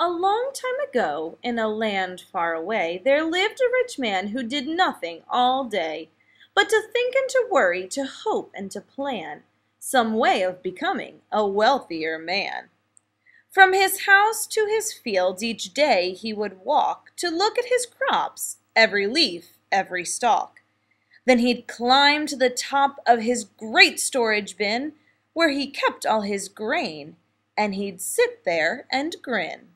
A long time ago, in a land far away, there lived a rich man who did nothing all day, but to think and to worry, to hope and to plan some way of becoming a wealthier man. From his house to his fields each day he would walk to look at his crops, every leaf, every stalk. Then he'd climb to the top of his great storage bin, where he kept all his grain, and he'd sit there and grin.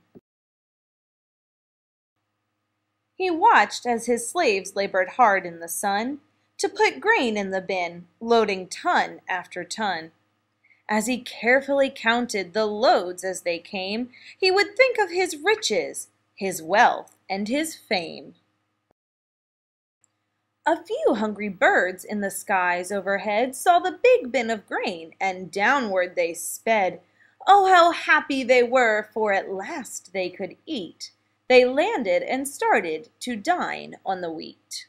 He watched as his slaves labored hard in the sun to put grain in the bin, loading ton after ton. As he carefully counted the loads as they came, he would think of his riches, his wealth, and his fame. A few hungry birds in the skies overhead saw the big bin of grain, and downward they sped. Oh, how happy they were, for at last they could eat. They landed and started to dine on the wheat.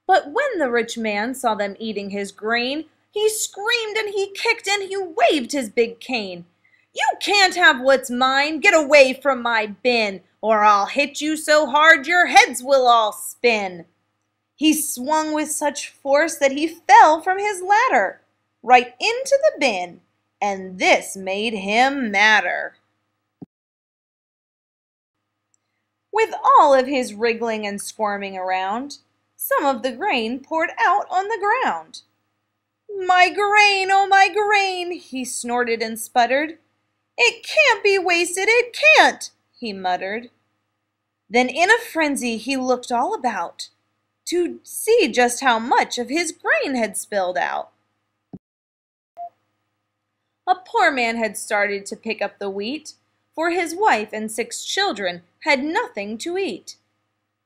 But when the rich man saw them eating his grain, he screamed and he kicked and he waved his big cane. "You can't have what's mine! Get away from my bin, or I'll hit you so hard your heads will all spin!" He swung with such force that he fell from his ladder right into the bin, and this made him madder. With all of his wriggling and squirming around, some of the grain poured out on the ground. "My grain, oh my grain!" he snorted and sputtered. "It can't be wasted, it can't!" he muttered. Then in a frenzy he looked all about to see just how much of his grain had spilled out. A poor man had started to pick up the wheat, for his wife and 6 children had nothing to eat.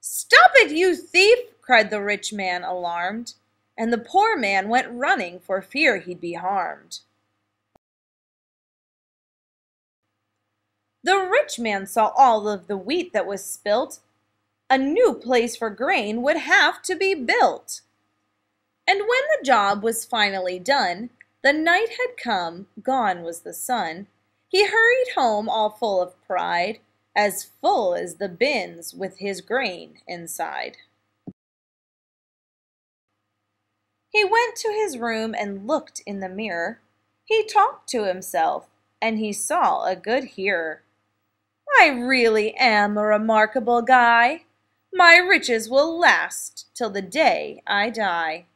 "Stop it, you thief!" cried the rich man, alarmed, and the poor man went running for fear he'd be harmed. The rich man saw all of the wheat that was spilt. A new place for grain would have to be built. And when the job was finally done, the night had come, gone was the sun. He hurried home all full of pride, as full as the bins with his grain inside. He went to his room and looked in the mirror. He talked to himself, and he saw a good hearer. "I really am a remarkable guy. My riches will last till the day I die.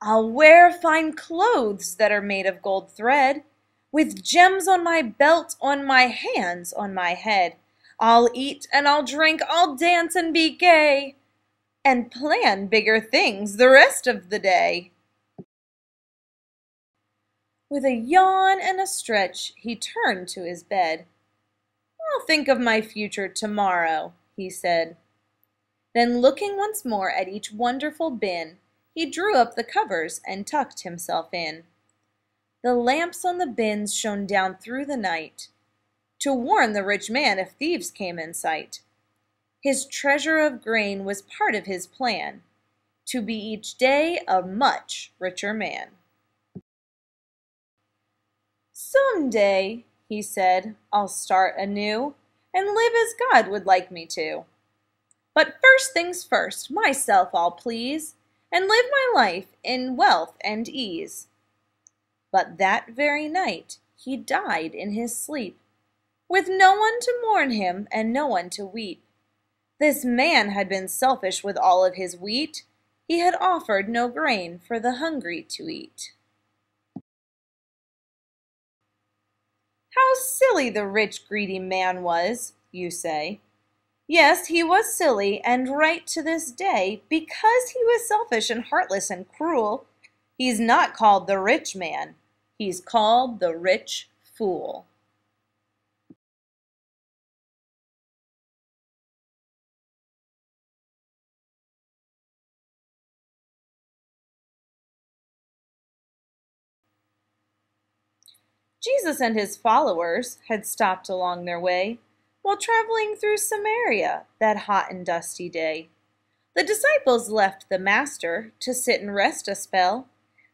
I'll wear fine clothes that are made of gold thread, with gems on my belt, on my hands, on my head. I'll eat and I'll drink, I'll dance and be gay, and plan bigger things the rest of the day." With a yawn and a stretch, he turned to his bed. "I'll think of my future tomorrow," he said. Then looking once more at each wonderful bin, he drew up the covers and tucked himself in. The lamps on the bins shone down through the night, to warn the rich man if thieves came in sight. His treasure of grain was part of his plan, to be each day a much richer man. "Some day," he said, "I'll start anew, and live as God would like me to. But first things first, myself I'll please, and live my life in wealth and ease." But that very night he died in his sleep, with no one to mourn him and no one to weep. This man had been selfish with all of his wheat. He had offered no grain for the hungry to eat. How silly the rich, greedy man was, you say. Yes, he was silly, and right to this day, because he was selfish and heartless and cruel. He's not called the rich man. He's called the rich fool. Jesus and his followers had stopped along their way while traveling through Samaria that hot and dusty day. The disciples left the Master to sit and rest a spell.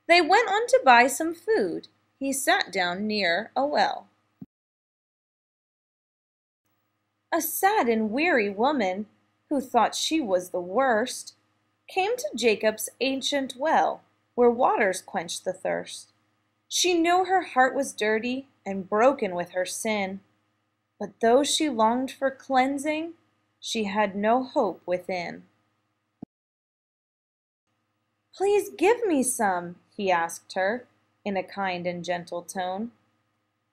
They went on to buy some food. he sat down near a well. A sad and weary woman, who thought she was the worst, came to Jacob's ancient well, where waters quenched the thirst. She knew her heart was dirty and broken with her sin, but though she longed for cleansing, she had no hope within. "Please give me some," he asked her, in a kind and gentle tone.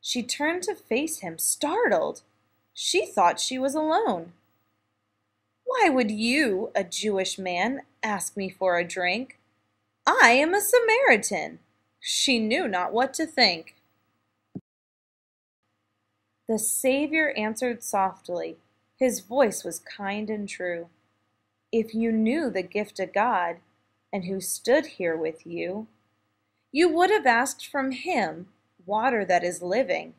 She turned to face him, startled. She thought she was alone. "Why would you, a Jewish man, ask me for a drink? I am a Samaritan." She knew not what to think. The Savior answered softly. His voice was kind and true. "If you knew the gift of God, and who stood here with you, you would have asked from him water that is living,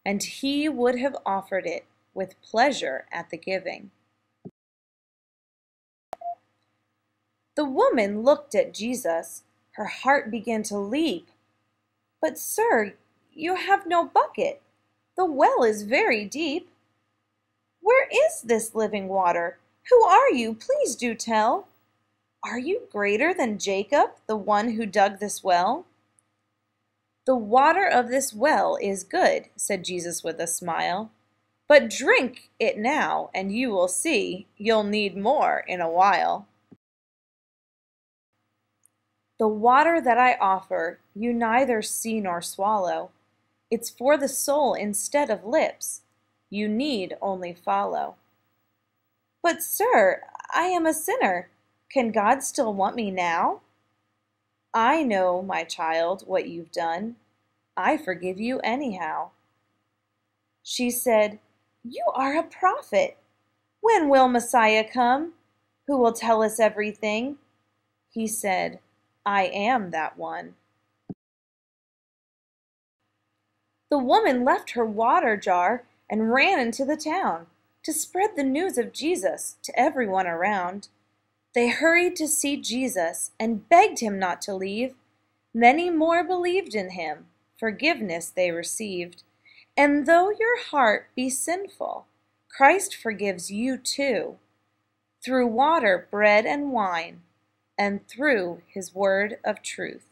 and he would have offered it with pleasure at the giving." The woman looked at Jesus. Her heart began to leap. "But, sir, you have no bucket. The well is very deep. Where is this living water? Who are you? Please do tell. Are you greater than Jacob, the one who dug this well?" "The water of this well is good," said Jesus with a smile. "But drink it now, and you will see you'll need more in a while. The water that I offer you neither see nor swallow. It's for the soul instead of lips. You need only follow." "But, sir, I am a sinner. Can God still want me now?" "I know, my child, what you've done. I forgive you anyhow." She said, "You are a prophet. When will Messiah come, who will tell us everything?" He said, "I am that one." The woman left her water jar and ran into the town to spread the news of Jesus to everyone around. They hurried to see Jesus and begged him not to leave. Many more believed in him. Forgiveness they received. And though your heart be sinful, Christ forgives you too, through water, bread, and wine, and through his word of truth.